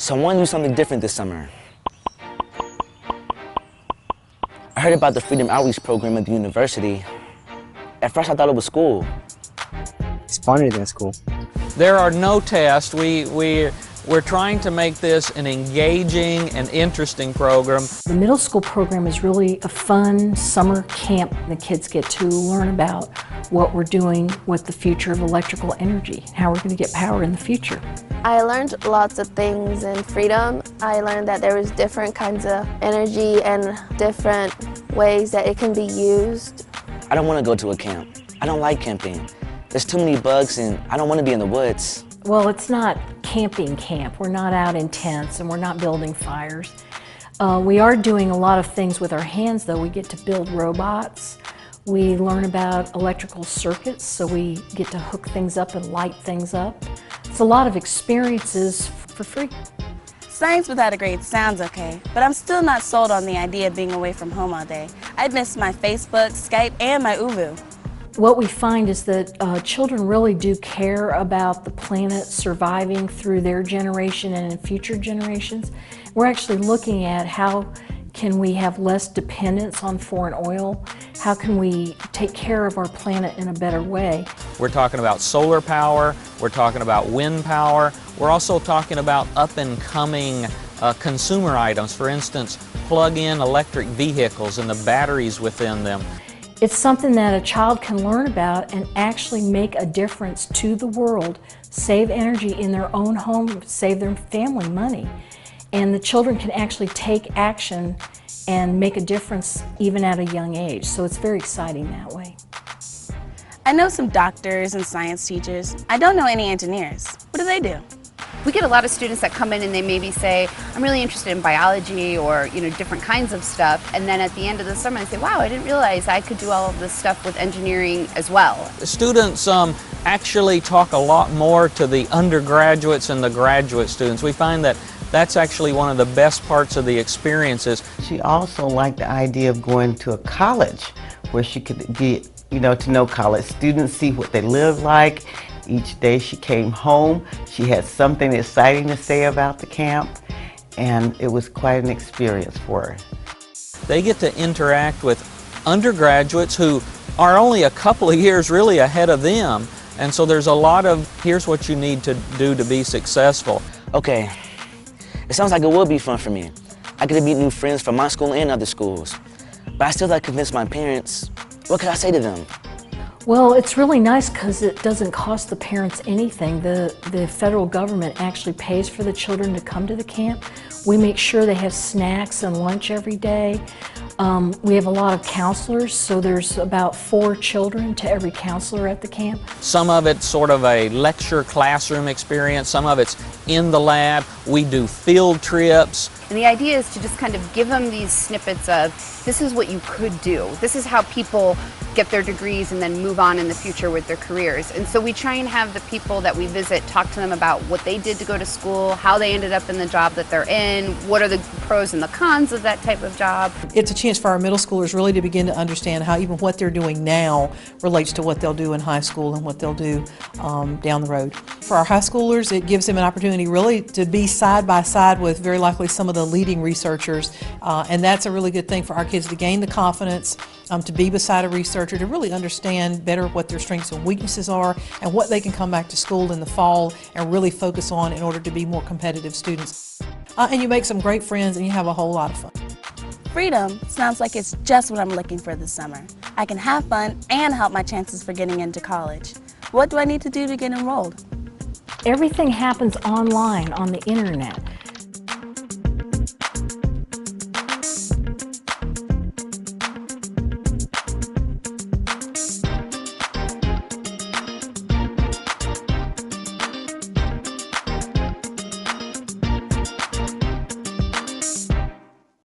So I want to do something different this summer. I heard about the FREEDM outreach program at the university. At first I thought it was school. It's funner than school. There are no tests. We're trying to make this an engaging and interesting program. The middle school program is really a fun summer camp. The kids get to learn about what we're doing with the future of electrical energy, how we're going to get power in the future. I learned lots of things in FREEDM. I learned that there was different kinds of energy and different ways that it can be used. I don't want to go to a camp. I don't like camping. There's too many bugs and I don't want to be in the woods. Well, it's not camping camp. We're not out in tents and we're not building fires. We are doing a lot of things with our hands though. We get to build robots. We learn about electrical circuits, so we get to hook things up and light things up. It's a lot of experiences for free. Science without a grade sounds okay, but I'm still not sold on the idea of being away from home all day. I'd miss my Facebook, Skype, and my Uvu. What we find is that children really do care about the planet surviving through their generation and in future generations. We're actually looking at how can we have less dependence on foreign oil? How can we take care of our planet in a better way? We're talking about solar power, we're talking about wind power, we're also talking about up-and-coming consumer items. For instance, plug-in electric vehicles and the batteries within them. It's something that a child can learn about and actually make a difference to the world, save energy in their own home, save their family money. And the children can actually take action and make a difference even at a young age. So it's very exciting that way. I know some doctors and science teachers. I don't know any engineers. What do they do? We get a lot of students that come in and they maybe say, I'm really interested in biology or different kinds of stuff, and then at the end of the summer they say, wow, I didn't realize I could do all of this stuff with engineering as well. Students actually talk a lot more to the undergraduates and the graduate students. We find that that's actually one of the best parts of the experiences. She also liked the idea of going to a college where she could get, to know college students, see what they live like. Each day she came home, she had something exciting to say about the camp, and it was quite an experience for her. They get to interact with undergraduates who are only a couple of years really ahead of them, and so there's a lot of, here's what you need to do to be successful. Okay, it sounds like it will be fun for me. I get to meet new friends from my school and other schools. But I still have to convince my parents. What could I say to them? Well, it's really nice because it doesn't cost the parents anything. The federal government actually pays for the children to come to the camp. We make sure they have snacks and lunch every day. We have a lot of counselors, so there's about 4 children to every counselor at the camp. Some of it's sort of a lecture classroom experience, some of it's in the lab. We do field trips. And the idea is to just kind of give them these snippets of, this is what you could do. This is how people get their degrees and then move on in the future with their careers. And so we try and have the people that we visit talk to them about what they did to go to school, how they ended up in the job that they're in, what are the pros and the cons of that type of job. It's a chance for our middle schoolers really to begin to understand how even what they're doing now relates to what they'll do in high school and what they'll do down the road. For our high schoolers, it gives them an opportunity really to be side by side with very likely some of the leading researchers, and that's a really good thing for our kids to gain the confidence to be beside a researcher, to really understand better what their strengths and weaknesses are and what they can come back to school in the fall and really focus on in order to be more competitive students. And you make some great friends and you have a whole lot of fun. FREEDM sounds like it's just what I'm looking for this summer. I can have fun and help my chances for getting into college. What do I need to do to get enrolled? Everything happens online on the internet.